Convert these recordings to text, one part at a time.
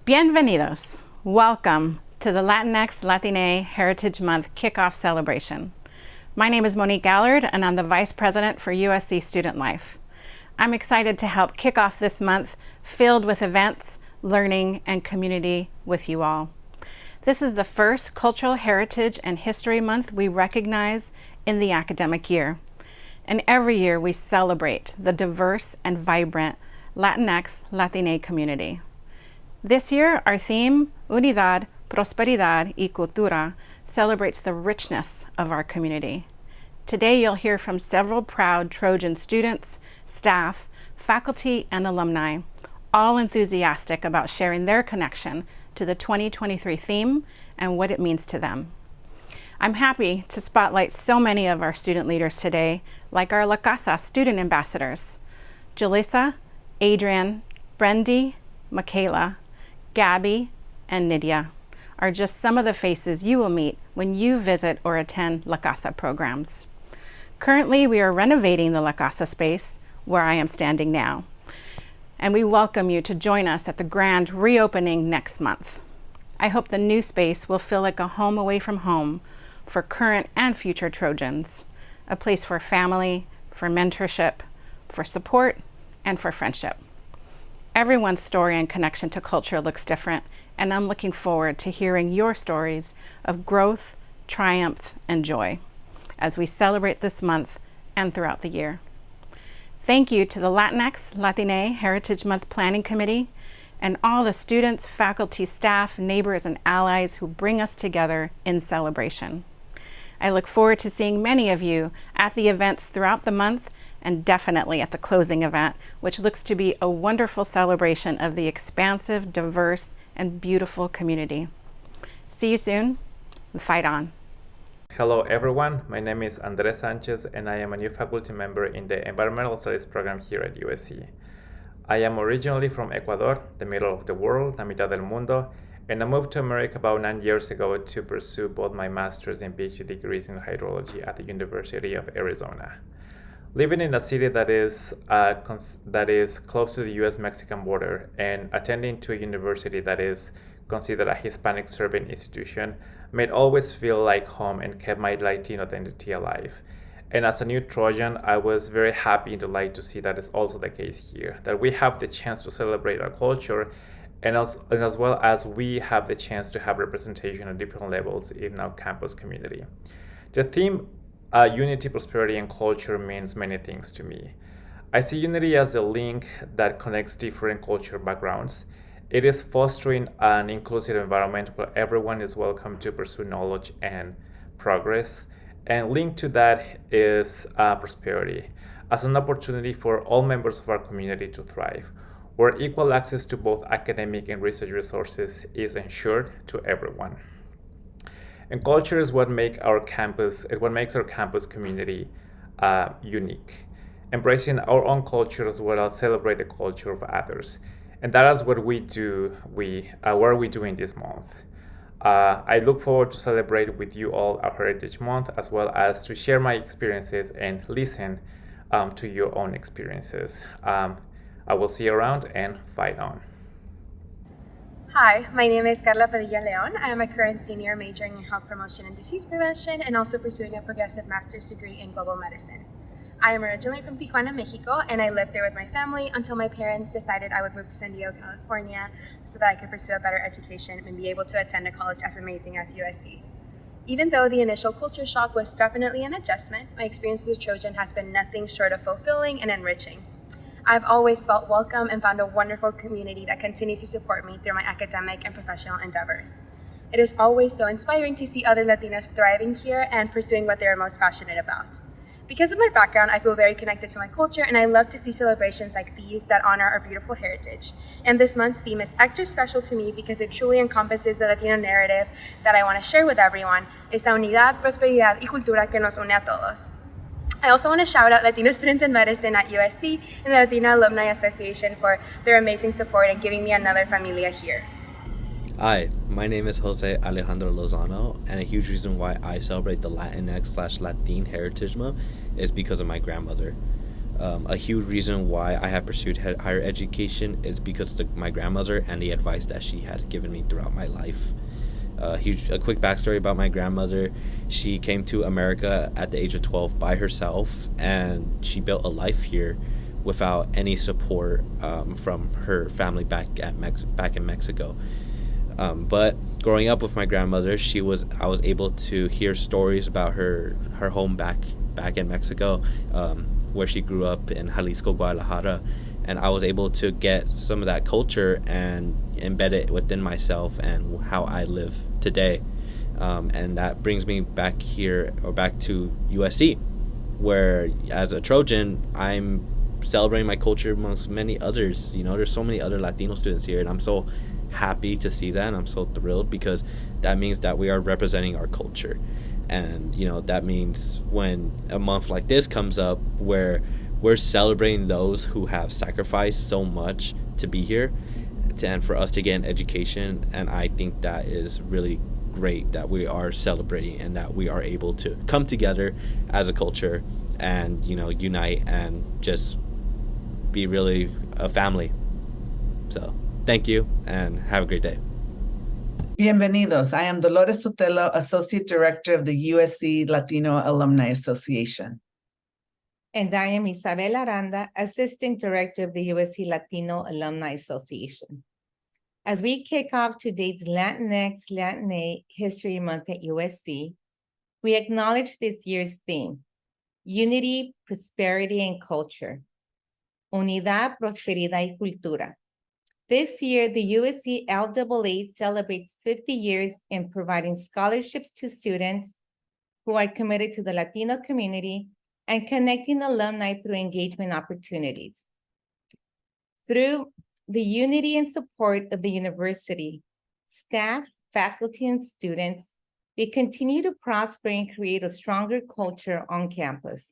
Bienvenidos. Welcome to the Latinx Latine Heritage Month kickoff celebration. My name is Monique Allard, and I'm the Vice President for USC Student Life. I'm excited to help kick off this month filled with events, learning, and community with you all. This is the first Cultural Heritage and History Month we recognize in the academic year. And every year we celebrate the diverse and vibrant Latinx Latine community. This year, our theme, Unidad, Prosperidad y Cultura, celebrates the richness of our community. Today, you'll hear from several proud Trojan students, staff, faculty, and alumni, all enthusiastic about sharing their connection to the 2023 theme and what it means to them. I'm happy to spotlight so many of our student leaders today, like our La Casa student ambassadors, Julissa, Adrian, Brendy, Michaela, Gabby, and Nydia are just some of the faces you will meet when you visit or attend La Casa programs. Currently, we are renovating the La Casa space where I am standing now, and we welcome you to join us at the grand reopening next month. I hope the new space will feel like a home away from home for current and future Trojans, a place for family, for mentorship, for support, and for friendship. Everyone's story and connection to culture looks different, and I'm looking forward to hearing your stories of growth, triumph, and joy as we celebrate this month and throughout the year. Thank you to the Latinx Latine Heritage Month Planning Committee and all the students, faculty, staff, neighbors, and allies who bring us together in celebration. I look forward to seeing many of you at the events throughout the month and definitely at the closing event, which looks to be a wonderful celebration of the expansive, diverse, and beautiful community. See you soon, and fight on. Hello everyone, my name is Andres Sanchez and I am a new faculty member in the Environmental Studies program here at USC. I am originally from Ecuador, the middle of the world, la mitad del mundo, and I moved to America about 9 years ago to pursue both my master's and PhD degrees in hydrology at the University of Arizona. Living in a city that is close to the U.S.-Mexican border and attending to a university that is considered a Hispanic serving institution made always feel like home and kept my Latino identity alive. And as a new Trojan, I was very happy and delighted to see that is also the case here, that we have the chance to celebrate our culture and as well as we have the chance to have representation at different levels in our campus community. The theme Unity, Prosperity, and Culture means many things to me. I see unity as a link that connects different cultural backgrounds. It is fostering an inclusive environment where everyone is welcome to pursue knowledge and progress. And linked to that is prosperity, as an opportunity for all members of our community to thrive, where equal access to both academic and research resources is ensured to everyone. And culture is what makes our campus community unique. Embracing our own culture as well as celebrate the culture of others. And that is what we do, what are we doing this month. I look forward to celebrate with you all our Heritage Month, as well as to share my experiences and listen to your own experiences. I will see you around and fight on. Hi, my name is Carla Padilla Leon. I am a current senior majoring in health promotion and disease prevention and also pursuing a progressive master's degree in global medicine. I am originally from Tijuana, Mexico, and I lived there with my family until my parents decided I would move to San Diego, California, so that I could pursue a better education and be able to attend a college as amazing as USC. Even though the initial culture shock was definitely an adjustment, my experience as a Trojan has been nothing short of fulfilling and enriching. I've always felt welcome and found a wonderful community that continues to support me through my academic and professional endeavors. It is always so inspiring to see other Latinas thriving here and pursuing what they are most passionate about. Because of my background, I feel very connected to my culture, and I love to see celebrations like these that honor our beautiful heritage. And this month's theme is extra special to me because it truly encompasses the Latino narrative that I want to share with everyone, esa unidad, prosperidad y cultura que nos une a todos. I also want to shout out Latino students in medicine at USC and the Latina Alumni Association for their amazing support and giving me another familia here. Hi, my name is Jose Alejandro Lozano, and a huge reason why I celebrate the Latinx/Latine Heritage Month is because of my grandmother. A huge reason why I have pursued higher education is because of my grandmother and the advice that she has given me throughout my life. A quick backstory about my grandmother. She came to America at the age of 12 by herself, and she built a life here without any support from her family back in Mexico. But growing up with my grandmother, I was able to hear stories about her home back in Mexico, where she grew up in Jalisco, Guadalajara, and I was able to get some of that culture and embed it within myself and how I live today. And that brings me back to USC, where as a Trojan, I'm celebrating my culture amongst many others. There's so many other Latino students here, and I'm so happy to see that, and I'm so thrilled because that means that we are representing our culture. And that means when a month like this comes up where we're celebrating those who have sacrificed so much to be here and for us to get an education. And I think that is really great that we are celebrating and that we are able to come together as a culture and unite and just be really a family. So thank you and have a great day. Bienvenidos. I am Dolores Sotelo, Associate Director of the USC Latino Alumni Association. And I am Isabel Aranda, Assistant Director of the USC Latino Alumni Association. As we kick off today's Latinx Latina History Month at USC, we acknowledge this year's theme, Unity, Prosperity, and Culture. Unidad, Prosperidad y Cultura. This year, the USC LAA celebrates 50 years in providing scholarships to students who are committed to the Latino community and connecting alumni through engagement opportunities. Through the unity and support of the university, staff, faculty, and students, we continue to prosper and create a stronger culture on campus,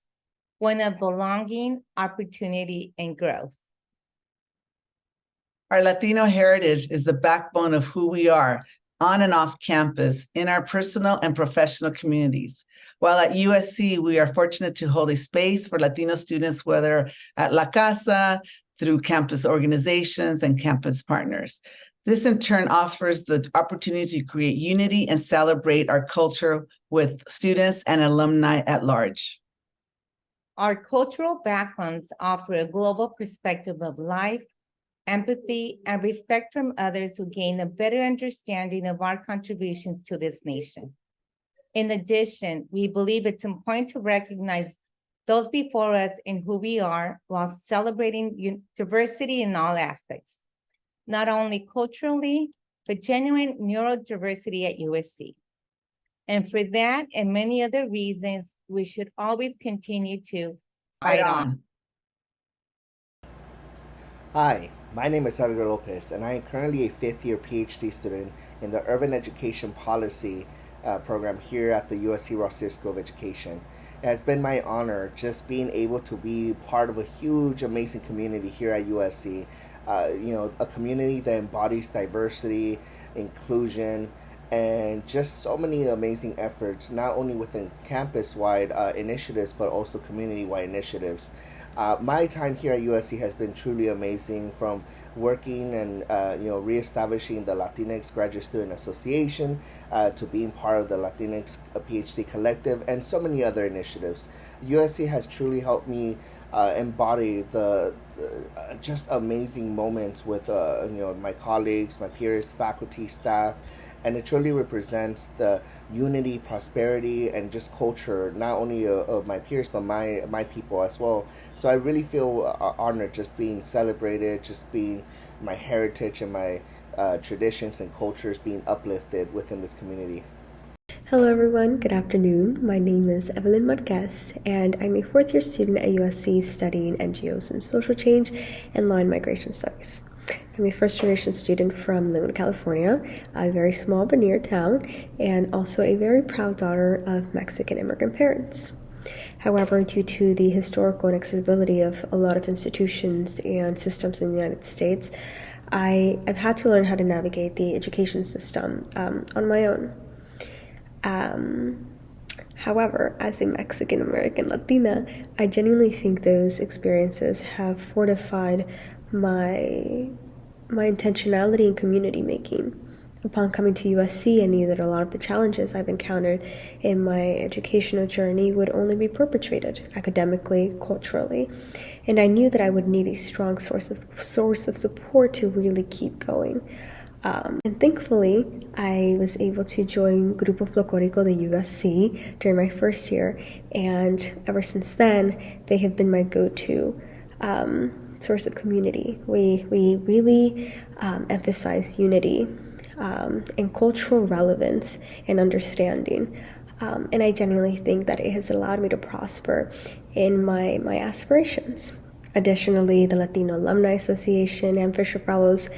one of belonging, opportunity, and growth. Our Latino heritage is the backbone of who we are on and off campus in our personal and professional communities. While at USC, we are fortunate to hold a space for Latino students, whether at La Casa, through campus organizations and campus partners. This in turn offers the opportunity to create unity and celebrate our culture with students and alumni at large. Our cultural backgrounds offer a global perspective of life, empathy, and respect from others who gain a better understanding of our contributions to this nation. In addition, we believe it's important to recognize those before us in who we are while celebrating diversity in all aspects, not only culturally, but genuine neurodiversity at USC. And for that and many other reasons, we should always continue to fight on. Hi, my name is Edgar Lopez, and I am currently a fifth-year PhD student in the Urban Education Policy program here at the USC Ross Stewart School of Education. It has been my honor just being able to be part of a huge, amazing community here at USC. A community that embodies diversity, inclusion, and just so many amazing efforts, not only within campus-wide initiatives, but also community-wide initiatives. My time here at USC has been truly amazing, from working and reestablishing the Latinx Graduate Student Association to being part of the Latinx PhD Collective and so many other initiatives. USC has truly helped me embody the just amazing moments with my colleagues, my peers, faculty, staff, and it truly represents the unity, prosperity, and just culture, not only of my peers, but my people as well. So I really feel honored just being celebrated, just being my heritage and my traditions and cultures being uplifted within this community. Hello everyone, good afternoon. My name is Evelyn Marquez, and I'm a fourth year student at USC studying NGOs and social change and law and migration studies. I'm a first generation student from Laguna, California, a very small but near town, and also a very proud daughter of Mexican immigrant parents. However, due to the historical inaccessibility of a lot of institutions and systems in the United States, I've had to learn how to navigate the education system on my own. However, as a Mexican American Latina, I genuinely think those experiences have fortified my intentionality in community making. Upon coming to USC, I knew that a lot of the challenges I've encountered in my educational journey would only be perpetrated academically, culturally, and I knew that I would need a strong source of support to really keep going. And thankfully, I was able to join Grupo Folclórico de USC during my first year, and ever since then, they have been my go-to source of community. We really emphasize unity and cultural relevance and understanding. And I genuinely think that it has allowed me to prosper in my aspirations. Additionally, the Latino Alumni Association and Fisher Fellows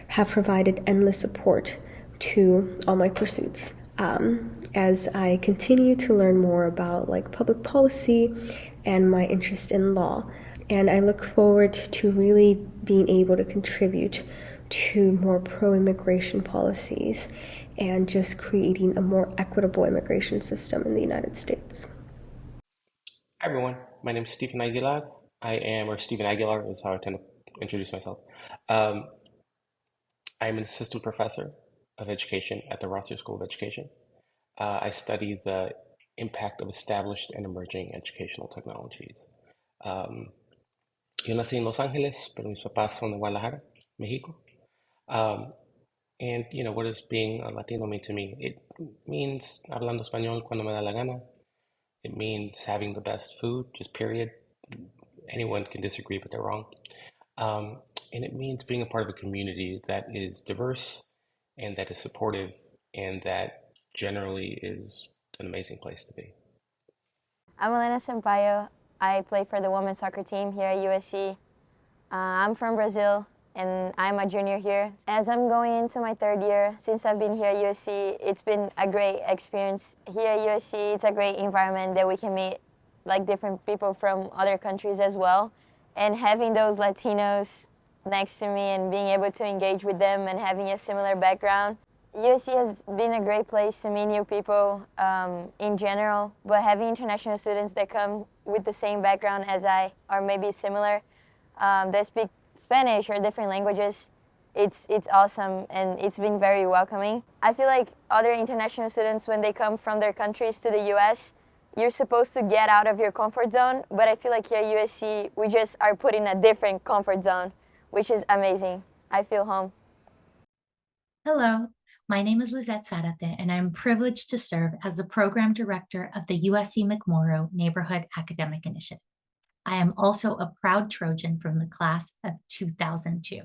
have provided endless support to all my pursuits. As I continue to learn more about public policy and my interest in law, and I look forward to really being able to contribute to more pro-immigration policies and just creating a more equitable immigration system in the United States. Hi everyone, my name is Stephen Aguilar. Stephen Aguilar is how I tend to introduce myself. I'm an assistant professor of education at the Rossier School of Education. I study the impact of established and emerging educational technologies. Yo nací en Los Ángeles, pero mis papás son de Guadalajara, Mexico. And what does being a Latino mean to me? It means hablando español cuando me da la gana. It means having the best food, just period. Anyone can disagree, but they're wrong. And it means being a part of a community that is diverse and that is supportive and that generally is an amazing place to be. I'm Elena Sampaio. I play for the women's soccer team here at USC. I'm from Brazil and I'm a junior here. As I'm going into my third year, since I've been here at USC, it's been a great experience. Here at USC, it's a great environment that we can meet different people from other countries as well. And having those Latinos next to me and being able to engage with them and having a similar background. USC has been a great place to meet new people in general, but having international students that come with the same background as I, or maybe similar, that speak Spanish or different languages, it's awesome and it's been very welcoming. I feel like other international students, when they come from their countries to the US, you're supposed to get out of your comfort zone, but I feel like here at USC, we just are put in a different comfort zone, which is amazing. I feel home. Hello, my name is Lizette Zarate, and I'm privileged to serve as the program director of the USC McMorrow Neighborhood Academic Initiative. I am also a proud Trojan from the class of 2002.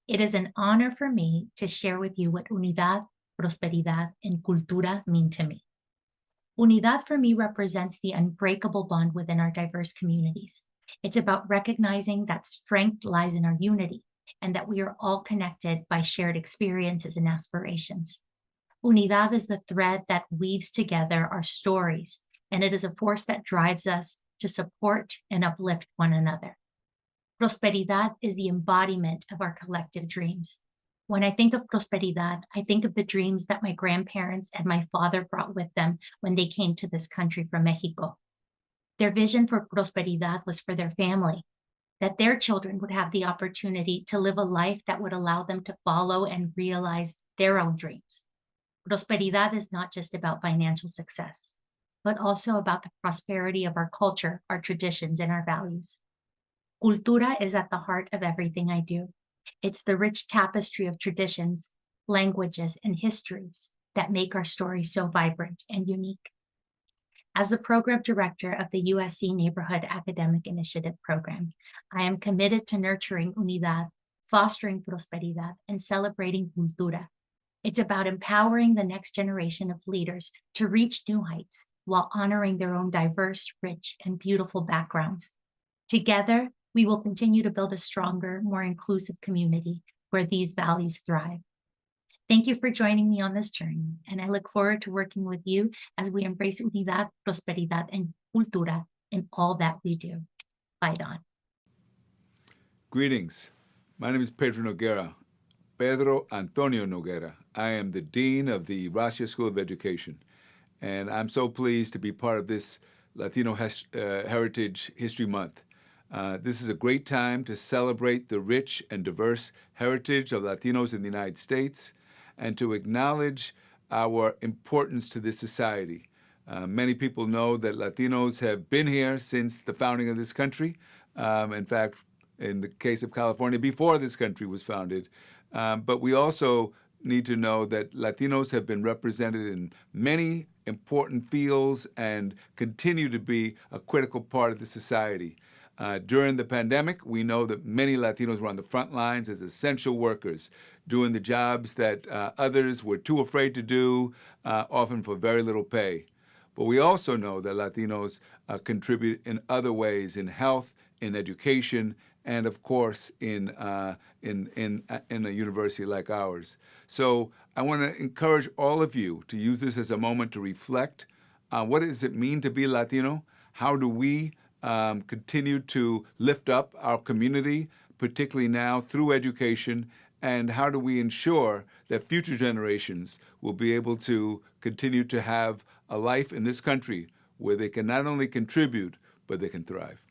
It is an honor for me to share with you what Unidad, Prosperidad, and Cultura mean to me. Unidad for me represents the unbreakable bond within our diverse communities. It's about recognizing that strength lies in our unity and that we are all connected by shared experiences and aspirations. Unidad is the thread that weaves together our stories, and it is a force that drives us to support and uplift one another. Prosperidad is the embodiment of our collective dreams. When I think of Prosperidad, I think of the dreams that my grandparents and my father brought with them when they came to this country from Mexico. Their vision for Prosperidad was for their family, that their children would have the opportunity to live a life that would allow them to follow and realize their own dreams. Prosperidad is not just about financial success, but also about the prosperity of our culture, our traditions, and our values. Cultura is at the heart of everything I do. It's the rich tapestry of traditions, languages, and histories that make our story so vibrant and unique. As the program director of the USC Neighborhood Academic Initiative program, I am committed to nurturing Unidad, fostering Prosperidad, and celebrating Cultura. It's about empowering the next generation of leaders to reach new heights while honoring their own diverse, rich, and beautiful backgrounds. Together, we will continue to build a stronger, more inclusive community where these values thrive. Thank you for joining me on this journey, and I look forward to working with you as we embrace Unidad, Prosperidad, and Cultura in all that we do. Fight on. Greetings. My name is Pedro Noguera, Pedro Antonio Noguera. I am the Dean of the Rossier School of Education, And I'm so pleased to be part of this Latino Heritage History Month. This is a great time to celebrate the rich and diverse heritage of Latinos in the United States and to acknowledge our importance to this society. Many people know that Latinos have been here since the founding of this country. In fact, in the case of California, before this country was founded. But we also need to know that Latinos have been represented in many important fields and continue to be a critical part of the society. During the pandemic, we know that many Latinos were on the front lines as essential workers, doing the jobs that others were too afraid to do, often for very little pay. But we also know that Latinos contribute in other ways, in health, in education, and of course in a university like ours. So I want to encourage all of you to use this as a moment to reflect on what does it mean to be Latino? How do we continue to lift up our community, particularly now through education, and how do we ensure that future generations will be able to continue to have a life in this country where they can not only contribute, but they can thrive.